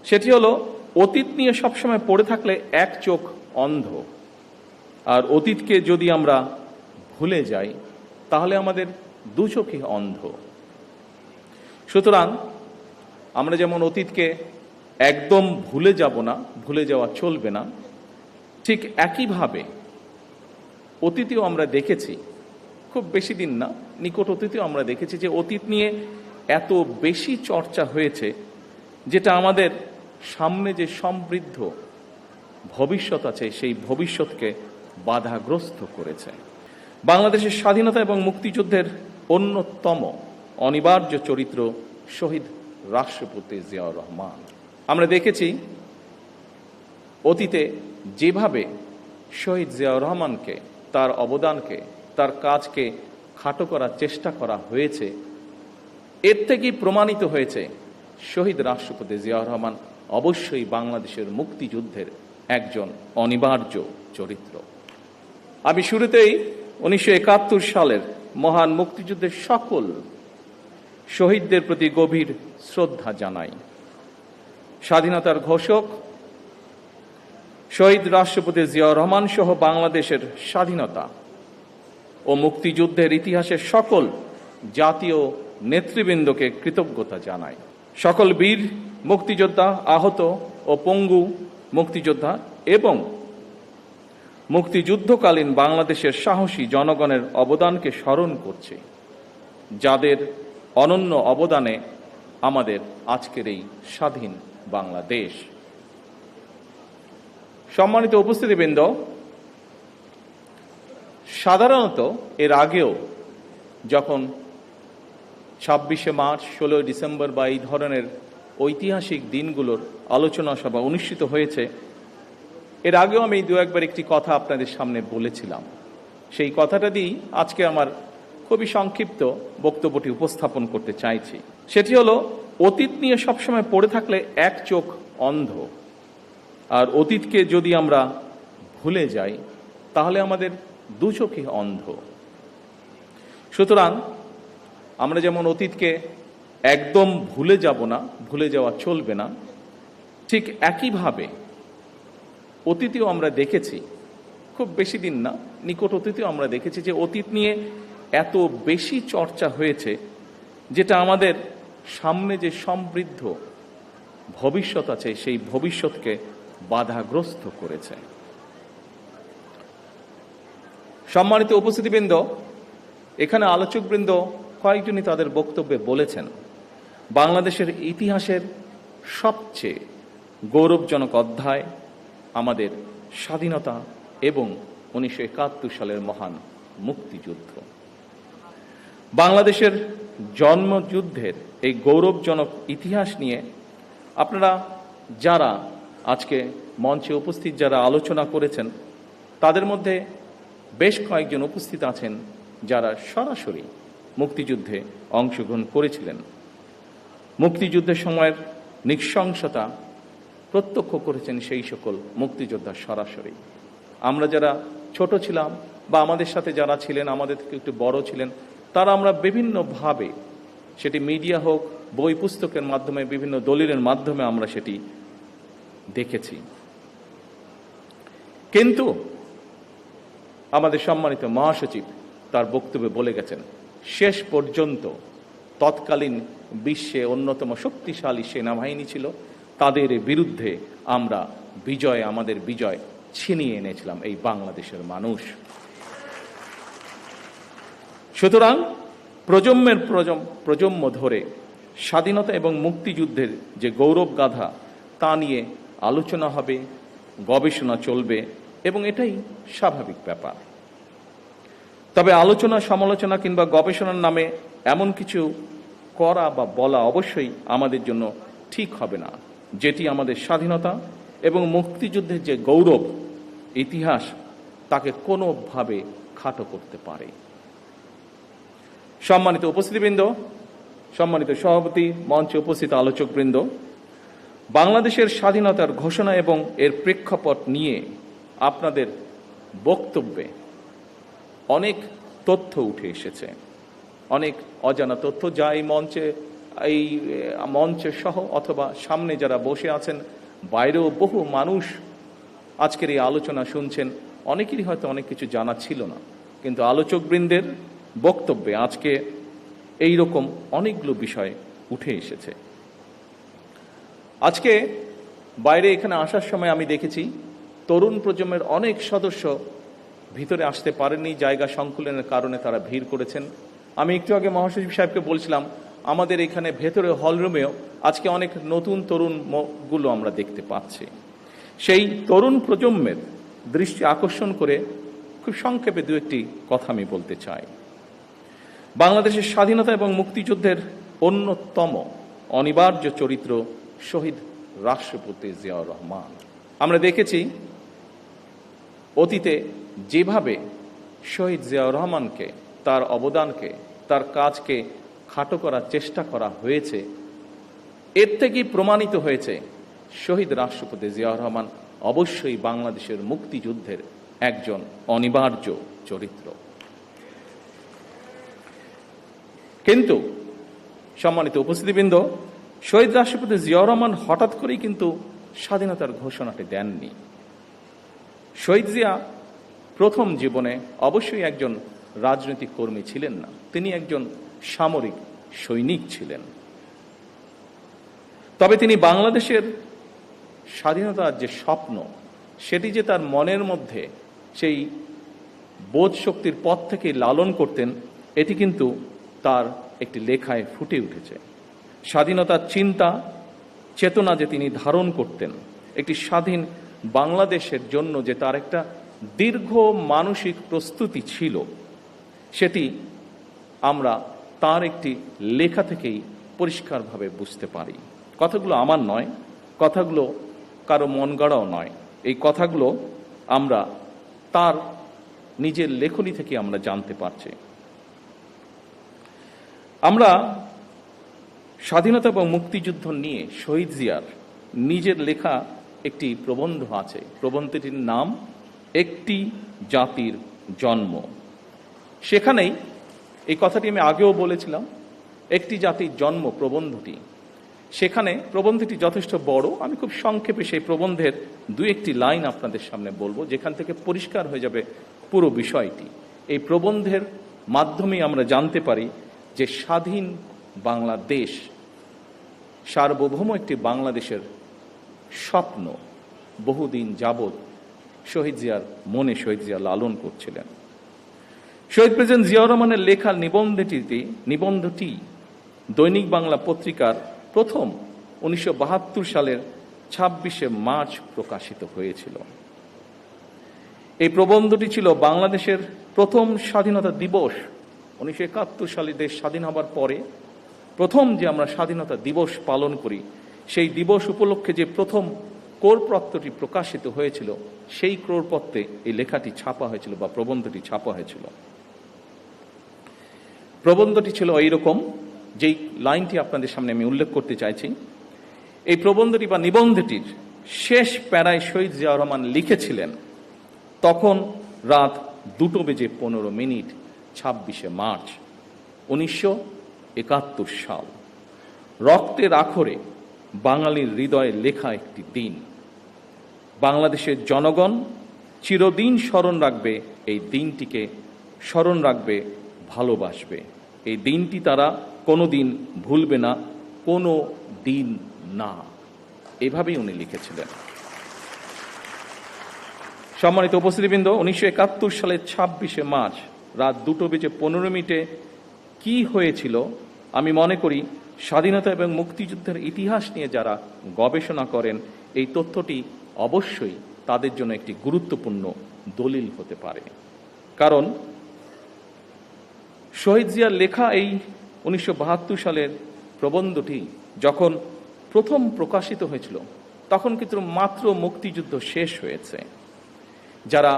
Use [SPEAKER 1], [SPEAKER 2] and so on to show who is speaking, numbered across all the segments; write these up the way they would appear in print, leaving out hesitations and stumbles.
[SPEAKER 1] সেটি হলো, অতীত নিয়ে সবসময় পড়ে থাকলে এক চোখ অন্ধ, আর অতীতকে যদি আমরা ভুলে যাই তাহলে আমাদের দু চোখই অন্ধ। সুতরাং আমরা যেমন অতীতকে একদম ভুলে যাব না, ভুলে যাওয়া চলবে না, ঠিক একইভাবে অতীতেও আমরা দেখেছি, খুব বেশি দিন না, নিকট অতীতেও আমরা দেখেছি যে অতীত নিয়ে এত বেশি চর্চা হয়েছে যেটা আমাদের সামনে যে সমৃদ্ধ ভবিষ্যৎ আছে সেই ভবিষ্যৎকে বাধাগ্রস্ত করেছে। বাংলাদেশের স্বাধীনতা এবং মুক্তিযুদ্ধের অন্যতম অনিবার্য চরিত্র শহীদ রাষ্ট্রপতি জিয়াউর রহমান। আমরা দেখেছি অতীতে যেভাবে শহীদ জিয়াউর রহমানকে, তার অবদানকে, তার কাজকে খাটো করার চেষ্টা করা হয়েছে, এর থেকেই প্রমাণিত হয়েছে শহীদ রাষ্ট্রপতি জিয়াউর রহমান অবশ্যই বাংলাদেশের মুক্তিযুদ্ধের একজন অনিবার্য চরিত্র। আমি শুরুতেই 1971 সালের মহান মুক্তিযুদ্ধের সকল শহীদদের প্রতি গভীর শ্রদ্ধা জানাই। স্বাধীনতার ঘোষক শহীদ রাষ্ট্রপতি জিয়াউর রহমান সহ বাংলাদেশের স্বাধীনতা ও মুক্তিযুদ্ধের ইতিহাসের সকল জাতীয় নেতৃবৃন্দকে কৃতজ্ঞতা জানাই। সকল বীর মুক্তিযোদ্ধা, আহত ও পঙ্গু মুক্তিযোদ্ধা এবং মুক্তিযুদ্ধকালীন বাংলাদেশের সাহসী জনগণের অবদানকে স্মরণ করছে, যাদের অনন্য অবদানে আমাদের আজকের এই স্বাধীন বাংলাদেশ। সম্মানিত উপস্থিতিবৃন্দ, সাধারণত এর আগেও যখন 26শে মার্চ, 16ই ডিসেম্বর বা এই ধরনের ঐতিহাসিক দিনগুলোর আলোচনা সভা অনুষ্ঠিত হয়েছে, এর আগেও আমি দু একবার একটি কথা আপনাদের সামনে বলেছিলাম। সেই কথাটা দিয়েই আজকে আমার খুবই সংক্ষিপ্ত বক্তব্যটি উপস্থাপন করতে চাইছি। সেটি হলো, অতীত নিয়ে সবসময় পড়ে থাকলে এক চোখ অন্ধ, আর অতীতকে যদি আমরা ভুলে যাই তাহলে আমাদের দু চোখই অন্ধ। সুতরাং আমরা যেমন অতীতকে একদম ভুলে যাব না, ভুলে যাওয়া চলবে না, ঠিক একইভাবে অতীতেও আমরা দেখেছি, খুব বেশি দিন না, নিকট অতীতেও আমরা দেখেছি যে অতীত নিয়ে এত বেশি চর্চা হয়েছে যেটা আমাদের সামনে যে সমৃদ্ধ ভবিষ্যৎ আছে সেই ভবিষ্যৎকে বাধাগ্রস্ত করেছে। সম্মানিত উপস্থিতিবৃন্দ, এখানে আলোচকবৃন্দ কয়েকজনই তাদের বক্তব্যে বলেছেন বাংলাদেশের ইতিহাসের সবচেয়ে গৌরবজনক অধ্যায় আমাদের স্বাধীনতা এবং 1971 সালের মহান মুক্তিযুদ্ধ। বাংলাদেশের জন্মযুদ্ধের এই গৌরবজনক ইতিহাস নিয়ে আপনারা যারা আজকে মঞ্চে উপস্থিত, যারা আলোচনা করেছেন, তাদের মধ্যে বেশ কয়েকজন উপস্থিত আছেন যারা সরাসরি মুক্তিযুদ্ধে অংশগ্রহণ করেছিলেন, মুক্তিযুদ্ধের সময়ের নৃশংসতা প্রত্যক্ষ করেছেন সেই সকল মুক্তিযোদ্ধা সরাসরি। আমরা যারা ছোট ছিলাম বা আমাদের সাথে যারা ছিলেন, আমাদের থেকে একটু বড় ছিলেন, তারা আমরা বিভিন্নভাবে, সেটি মিডিয়া হোক, বই পুস্তকের মাধ্যমে, বিভিন্ন দলিলের মাধ্যমে আমরা সেটি দেখেছি। কিন্তু আমাদের সম্মানিত মহাসচিব তার বক্তব্যে বলে গেছেন, শেষ পর্যন্ত তৎকালীন বিশ্বে অন্যতম শক্তিশালী সেনাবাহিনী ছিল, তাদের বিরুদ্ধে আমরা আমাদের বিজয় ছিনিয়ে এনেছিলাম এই বাংলাদেশের মানুষ। সুতরাং প্রজন্মের প্রজন্ম ধরে স্বাধীনতা এবং মুক্তিযুদ্ধের যে গৌরব গাথা তা নিয়ে আলোচনা হবে, গবেষণা চলবে এবং এটাই স্বাভাবিক ব্যাপার। তবে আলোচনা, সমালোচনা কিংবা গবেষণার নামে এমন কিছু করা বা বলা অবশ্যই আমাদের জন্য ঠিক হবে না যেটি আমাদের স্বাধীনতা এবং মুক্তিযুদ্ধের যে গৌরব ইতিহাস তাকে কোনোভাবে খাটো করতে পারে। সম্মানিত উপস্থিতিবৃন্দ, সম্মানিত সভাপতি, মঞ্চে উপস্থিত আলোচকবৃন্দ, বাংলাদেশের স্বাধীনতার ঘোষণা এবং এর প্রেক্ষাপট নিয়ে আপনাদের বক্তব্যে অনেক তথ্য উঠে এসেছে, অনেক অজানা তথ্য যা এই মঞ্চে এই মঞ্চে সহ অথবা সামনে যারা বসে আছেন, বাইরেও বহু মানুষ আজকের এই আলোচনা শুনছেন, অনেকেরই হয়তো অনেক কিছু জানা ছিল না, কিন্তু আলোচকবৃন্দের বক্তব্যে আজকে এই রকম অনেকগুলো বিষয় উঠে এসেছে। আজকে বাইরে এখানে আসার সময় আমি দেখেছি তরুণ প্রজন্মের অনেক সদস্য ভিতরে আসতে পারেননি, জায়গা সংকুলনের কারণে তারা ভিড় করেছেন। আমি একটু আগে মহাসচিব সাহেবকে বলছিলাম, আমাদের এখানে ভেতরে হলরুমেও আজকে অনেক নতুন তরুণগুলো আমরা দেখতে পাচ্ছি। সেই তরুণ প্রজন্মের দৃষ্টি আকর্ষণ করে খুব সংক্ষেপে দু একটি কথা আমি বলতে চাই। বাংলাদেশের স্বাধীনতা এবং মুক্তিযুদ্ধের অন্যতম অনিবার্য চরিত্র শহীদ রাষ্ট্রপতি জিয়াউর রহমান। আমরা দেখেছি অতীতে যেভাবে শহীদ জিয়াউর রহমানকে, তার অবদানকে, তার কাজকে খাটো করার চেষ্টা করা হয়েছে, এর থেকেই প্রমাণিত হয়েছে শহীদ রাষ্ট্রপতি জিয়াউর রহমান অবশ্যই বাংলাদেশের মুক্তিযুদ্ধের একজন অনিবার্য চরিত্র। কিন্তু সম্মানিত উপস্থিতিবৃন্দ, শহীদ রাষ্ট্রপতি জিয়াউর রহমান হঠাৎ করেই কিন্তু স্বাধীনতার ঘোষণাটি দেননি। শহীদ জিয়া প্রথম জীবনে অবশ্যই একজন রাজনৈতিক কর্মী ছিলেন না, তিনি একজন সামরিক সৈনিক ছিলেন। তবে তিনি বাংলাদেশের স্বাধীনতার যে স্বপ্ন, সেটি যে তার মনের মধ্যে সেই বোধ শক্তির পথ থেকে লালন করতেন, এটি কিন্তু তার একটি লেখায় ফুটে উঠেছে। স্বাধীনতার চিন্তা চেতনা যে তিনি ধারণ করতেন, একটি স্বাধীন বাংলাদেশের জন্য যে তার একটা দীর্ঘ মানসিক প্রস্তুতি ছিল, সেটি আমরা তার একটি লেখা থেকেই পরিষ্কারভাবে বুঝতে পারি। কথাগুলো আমার নয়, কথাগুলো কারো মন গড়াও নয়, এই কথাগুলো আমরা তার নিজের লেখনী থেকে আমরা জানতে পারছি। আমরা স্বাধীনতা এবং মুক্তিযুদ্ধ নিয়ে শহীদ জিয়ার নিজের লেখা একটি প্রবন্ধ আছে। প্রবন্ধটির নাম একটি জাতির জন্ম। সেখানেই এই কথাটি আমি আগেও বলেছিলাম, একটি জাতির জন্ম প্রবন্ধটি, সেখানে প্রবন্ধটি যথেষ্ট বড়। আমি খুব সংক্ষেপে সেই প্রবন্ধের দু একটি লাইন আপনাদের সামনে বলবো, যেখান থেকে পরিষ্কার হয়ে যাবে পুরো বিষয়টি। এই প্রবন্ধের মাধ্যমে আমরা জানতে পারি যে স্বাধীন বাংলাদেশ, সার্বভৌম একটি বাংলাদেশের স্বপ্ন বহুদিন যাবৎ শহীদ জিয়ার মনে শহীদ জিয়া লালন করছিলেন। শহীদ প্রেসিডেন্ট জিয়াউর রহমানের লেখার নিবন্ধটি দৈনিক বাংলা পত্রিকার প্রথম 1972 সালের 26শে মার্চ প্রকাশিত হয়েছিল। এই প্রবন্ধটি ছিল বাংলাদেশের প্রথম স্বাধীনতা দিবস। 1971 সালে দেশ স্বাধীন হবার পরে প্রথম যে আমরা স্বাধীনতা দিবস পালন করি, সেই দিবস উপলক্ষে যে প্রথম কোরপত্রটি প্রকাশিত হয়েছিল, সেই কোরপত্রে এই লেখাটি ছাপা হয়েছিল বা প্রবন্ধটি ছাপা হয়েছিল। প্রবন্ধটি ছিল এইরকম, যেই লাইনটি আপনাদের সামনে আমি উল্লেখ করতে চাইছি। এই প্রবন্ধটি বা নিবন্ধটির শেষ প্যারায় শহীদ জিয়াউর রহমান লিখেছিলেন, তখন রাত 2:15 26শে মার্চ 1971 সাল। রক্তের আখরে বাঙালির হৃদয়ে লেখা একটি দিন। বাংলাদেশের জনগণ চিরদিন স্মরণ রাখবে এই দিনটিকে, স্মরণ রাখবে, ভালোবাসবে। এই দিনটি তারা কোনোদিন ভুলবে না, কোনো দিন না। এভাবেই উনি লিখেছিলেন। সম্মানিত উপস্থিতিবৃন্দ, 1971 সালের 26শে মার্চ রাত 2:15 কি হয়েছিল, আমি মনে করি স্বাধীনতা এবং মুক্তিযুদ্ধের ইতিহাস নিয়ে যারা গবেষণা করেন, এই তথ্যটি অবশ্যই তাদের জন্য একটি গুরুত্বপূর্ণ দলিল হতে পারে। কারণ শহীদ জিয়ার লেখা এই 1972 সালের প্রবন্ধটি যখন প্রথম প্রকাশিত হয়েছিল, তখন কিন্তু মাত্র মুক্তিযুদ্ধ শেষ হয়েছে। যারা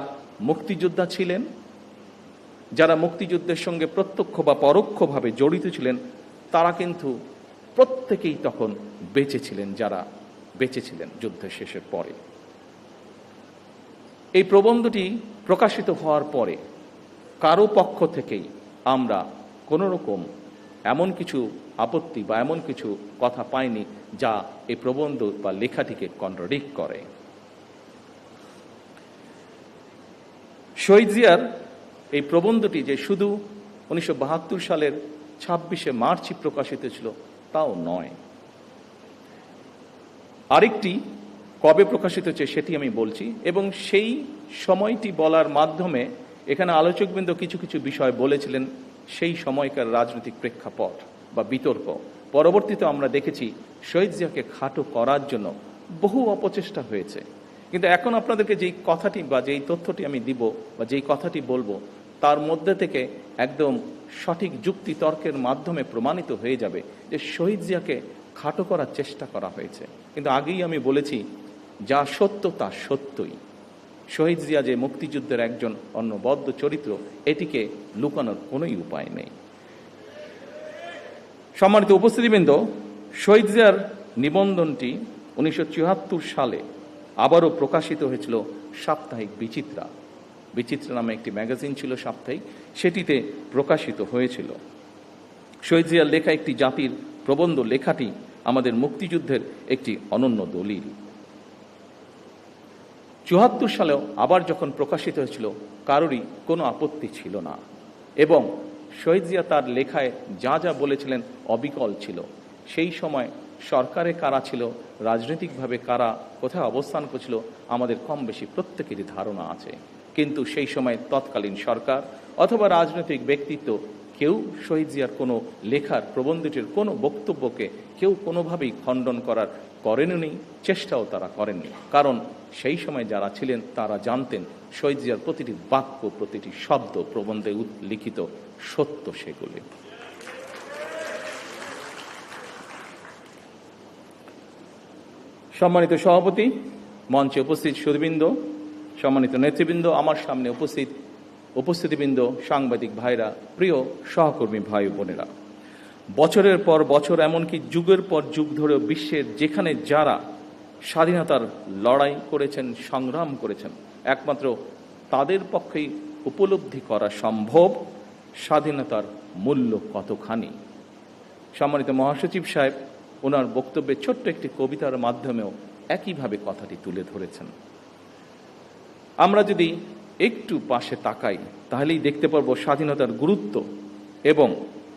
[SPEAKER 1] মুক্তিযোদ্ধা ছিলেন, যারা মুক্তিযুদ্ধের সঙ্গে প্রত্যক্ষ বা পরোক্ষভাবে জড়িত ছিলেন, তারা কিন্তু প্রত্যেকেই তখন বেঁচে ছিলেন, যারা বেঁচে ছিলেন যুদ্ধের শেষের পরে। এই প্রবন্ধটি প্রকাশিত হওয়ার পরে কারো পক্ষ থেকেই আমরা কোনো রকম এমন কিছু আপত্তি বা এমন কিছু কথা পাইনি যা এই প্রবন্ধ বা লেখাটিকে কন্ট্রাডিক্ট করে। শহীদ জিয়ার এই প্রবন্ধটি যে শুধু 1972 সালের 26শে মার্চই প্রকাশিত ছিল তাও নয়, আরেকটি কবে প্রকাশিত হচ্ছে সেটি আমি বলছি, এবং সেই সময়টি বলার মাধ্যমে এখানে আলোচকবৃন্দ কিছু কিছু বিষয় বলেছিলেন সেই সময়কার রাজনৈতিক প্রেক্ষাপট বা বিতর্ক। পরবর্তীতে আমরা দেখেছি শহীদ জিয়াকে খাটো করার জন্য বহু অপচেষ্টা হয়েছে, কিন্তু এখন আপনাদেরকে যেই কথাটি বা যেই তথ্যটি আমি দিব বা যেই কথাটি বলবো তার মধ্যে থেকে একদম সঠিক যুক্তি তর্কের মাধ্যমে প্রমাণিত হয়ে যাবে যে শহীদ জিয়াকে খাটো করার চেষ্টা করা হয়েছে। কিন্তু আগেই আমি বলেছি যা সত্য তা সত্যই। শহীদ জিয়া যে মুক্তিযুদ্ধের একজন অনবদ্য চরিত্র, এটিকে লুকানোর কোনোই উপায় নেই। সম্মানিত উপস্থিতিবৃন্দ, শহীদ জিয়ার নিবন্ধনটি 1974 সালে আবারও প্রকাশিত হয়েছিল সাপ্তাহিক বিচিত্রা। বিচিত্রা নামে একটি ম্যাগাজিন ছিল সাপ্তাহিক, সেটিতে প্রকাশিত হয়েছিল। শহীদ জিয়ার লেখা একটি জাতির প্রবন্ধ লেখাটি আমাদের মুক্তিযুদ্ধের একটি অনন্য দলিল। 74 সালেও আবার যখন প্রকাশিত হয়েছিল কারোরই কোনো আপত্তি ছিল না, এবং শহীদ জিয়া তার লেখায় যা যা বলেছিলেন অবিকল ছিল। সেই সময় সরকারে কারা ছিল, রাজনৈতিকভাবে কারা কোথায় অবস্থান করছিল, আমাদের কম বেশি প্রত্যেকেরই ধারণা আছে। কিন্তু সেই সময় তৎকালীন সরকার অথবা রাজনৈতিক ব্যক্তিত্ব কেউ শহীদ জিয়ার কোনো লেখার প্রবন্ধটির কোনো বক্তব্যকে কেউ কোনোভাবেই খণ্ডন করেননি, চেষ্টাও তারা করেননি। কারণ সেই সময় যারা ছিলেন তারা জানতেন শহীদ জিয়ার প্রতিটি বাক্য, প্রতিটি শব্দ প্রবন্ধে লিখিত সত্য সেগুলি। সম্মানিত সভাপতি, মঞ্চে উপস্থিত সুধীবৃন্দ, সম্মানিত নেতৃবৃন্দ, আমার সামনে উপস্থিতিবৃন্দ, সাংবাদিক ভাইরা, প্রিয় সহকর্মী ভাই বোনেরা, বছরের পর বছর এমনকি যুগের পর যুগ ধরে বিশ্বের যেখানে যারা স্বাধীনতার লড়াই করেছেন, সংগ্রাম করেছেন, একমাত্র তাদের পক্ষেই উপলব্ধি করা সম্ভব স্বাধীনতার মূল্য কতখানি। সম্মানিত মহাসচিব সাহেব ওনার বক্তব্যে ছোট্ট একটি কবিতার মাধ্যমেও একইভাবে কথাটি তুলে ধরেছেন। আমরা যদি একটু পাশে তাকাই তাহলেই দেখতে পারবো স্বাধীনতার গুরুত্ব এবং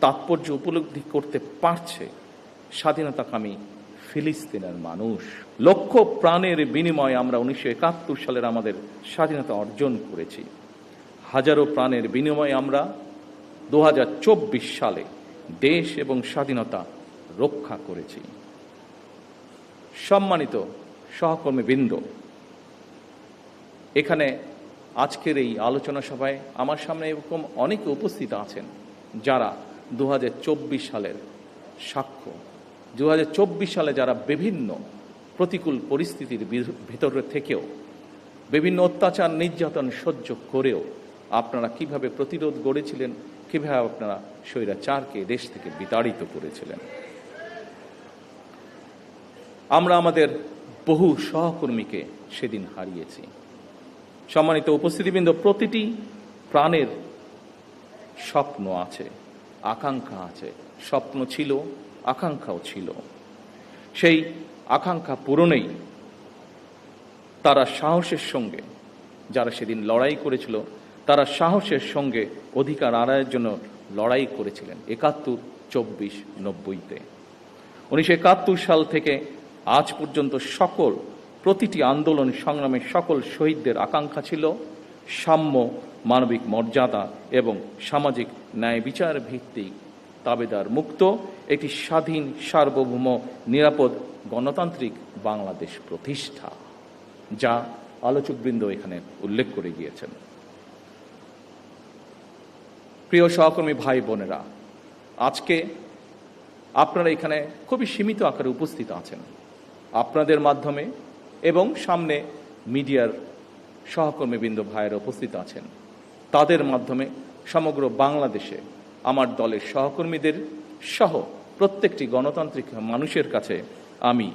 [SPEAKER 1] তাৎপর্য উপলব্ধি করতে পারছে স্বাধীনতাকামী ফিলিস্তিনের মানুষ। লক্ষ প্রাণের বিনিময়ে আমরা 1971 সালের আমাদের স্বাধীনতা অর্জন করেছি। হাজারো প্রাণের বিনিময়ে আমরা 2024 সালে দেশ এবং স্বাধীনতা রক্ষা করেছি। সম্মানিত সহকর্মীবৃন্দ, এখানে আজকের এই আলোচনা সভায় আমার সামনে এরকম অনেকে উপস্থিত আছেন যারা 2024 সালের সাক্ষ্য। 2024 সালে যারা বিভিন্ন প্রতিকূল পরিস্থিতির ভিতরে থেকেও, বিভিন্ন অত্যাচার নির্যাতন সহ্য করেও আপনারা কিভাবে প্রতিরোধ গড়েছিলেন, কিভাবে আপনারা স্বৈরাচারকে দেশ থেকে বিতাড়িত করেছিলেন। আমরা আমাদের বহু সহকর্মীকে সেদিন হারিয়েছি। সম্মানিত উপস্থিতিবৃন্দ, প্রতিটি প্রাণের স্বপ্ন আছে, আকাঙ্ক্ষা আছে। স্বপ্ন ছিল, আকাঙ্ক্ষাও ছিল। সেই আকাঙ্ক্ষা পূরণেই তারা সাহসের সঙ্গে, যারা সেদিন লড়াই করেছিল, তারা সাহসের সঙ্গে অধিকার আদায়ের জন্য লড়াই করেছিলেন 71, 24, 90-তে। 1971 সাল থেকে আজ পর্যন্ত প্রতিটি আন্দোলন সংগ্রামে সকল শহীদদের আকাঙ্ক্ষা ছিল সাম্য, মানবিক মর্যাদা এবং সামাজিক ন্যায় বিচার ভিত্তিক দাবেদার মুক্ত একটি স্বাধীন, সার্বভৌম, নিরাপদ, গণতান্ত্রিক বাংলাদেশ প্রতিষ্ঠা, যা আলোচকবৃন্দ এখানে উল্লেখ করে গিয়েছেন। প্রিয় সহকর্মী ভাই বোনেরা, আজকে আপনারা এখানে খুবই সীমিত আকারে উপস্থিত আছেন। আপনাদের মাধ্যমে এবং সামনে মিডিয়ার সহকর্মীবৃন্দ ভাইয়েরা উপস্থিত আছেন, তাদের মাধ্যমে সমগ্র বাংলাদেশে আমার দলের সহকর্মীদের সহ প্রত্যেকটি গণতান্ত্রিক মানুষের কাছে আমি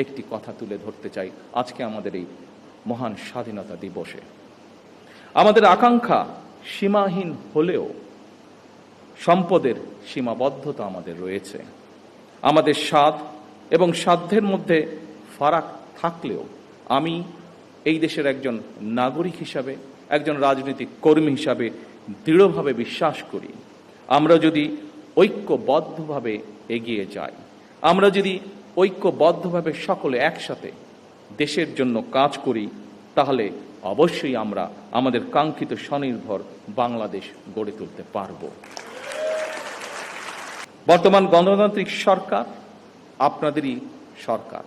[SPEAKER 1] একটি কথা তুলে ধরতে চাই। আজকে আমাদের এই মহান স্বাধীনতা দিবসে আমাদের আকাঙ্ক্ষা সীমাহীন হলেও সম্পদের সীমাবদ্ধতা আমাদের রয়েছে। আমাদের স্বাদ এবং সাধ্যের মধ্যে ফারাক থাকলেও আমি এই দেশের একজন নাগরিক হিসাবে, একজন রাজনৈতিক কর্মী হিসাবে দৃঢ়ভাবে বিশ্বাস করি, আমরা যদি ঐক্যবদ্ধভাবে এগিয়ে যাই, আমরা যদি ঐক্যবদ্ধভাবে সকলে একসাথে দেশের জন্য কাজ করি, তাহলে অবশ্যই আমরা আমাদের কাঙ্ক্ষিত স্বনির্ভর বাংলাদেশ গড়ে তুলতে পারব। বর্তমান গণতান্ত্রিক সরকার আপনাদেরই সরকার।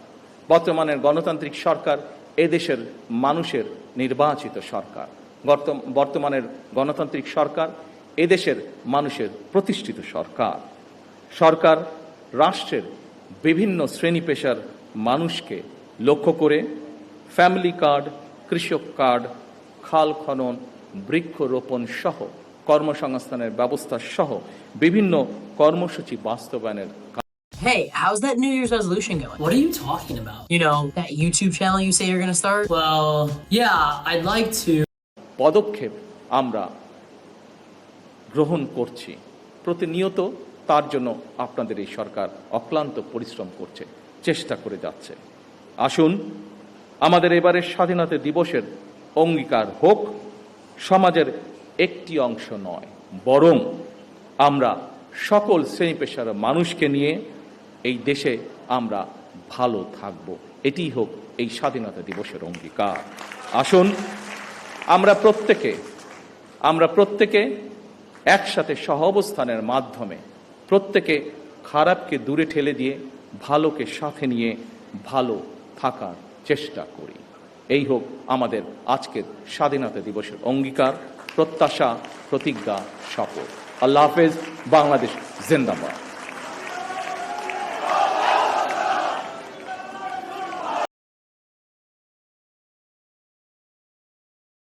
[SPEAKER 1] বর্তমানের গণতান্ত্রিক সরকার এদেশের মানুষের নির্বাচিত সরকার। বর্তমানের গণতান্ত্রিক সরকার এদেশের মানুষের প্রতিষ্ঠিত সরকার। সরকার রাষ্ট্রের বিভিন্ন শ্রেণী পেশার মানুষকে লক্ষ্য করে ফ্যামিলি কার্ড, কৃষক কার্ড, খাল খনন, বৃক্ষরোপণ সহ কর্মসংস্থানের ব্যবস্থা সহ বিভিন্ন কর্মসূচি বাস্তবায়নের।
[SPEAKER 2] Hey, how's that New Year's resolution going?
[SPEAKER 3] What are you talking about?
[SPEAKER 2] You know, that YouTube channel you say you're gonna start?
[SPEAKER 3] Well, yeah, I'd like to.
[SPEAKER 1] পদক্ষেপ আমরা গ্রহণ করছি প্রতিনিয়ত। তার জন্য আপনাদের এই সরকার অক্লান্ত পরিশ্রম করছে, চেষ্টা করে যাচ্ছে। আসুন আমাদের এবারের স্বাধীনতা দিবসের অঙ্গীকার হোক সমাজের একটি অংশ নয়, বরং আমরা সকল শ্রেণী পেশার মানুষকে নিয়ে এই দেশে আমরা ভালো থাকব। এটিই হোক এই স্বাধীনতা দিবসের অঙ্গীকার। আসুন আমরা প্রত্যেকে একসাথে সহাবস্থানের মাধ্যমে প্রত্যেকে খারাপকে দূরে ঠেলে দিয়ে ভালোকে সাথে নিয়ে ভালো থাকার চেষ্টা করি। এই হোক আমাদের আজকের স্বাধীনতা দিবসের অঙ্গীকার, প্রত্যাশা, প্রতিজ্ঞা, শপথ। আল্লাহ হাফেজ। বাংলাদেশ জিন্দাবাদ।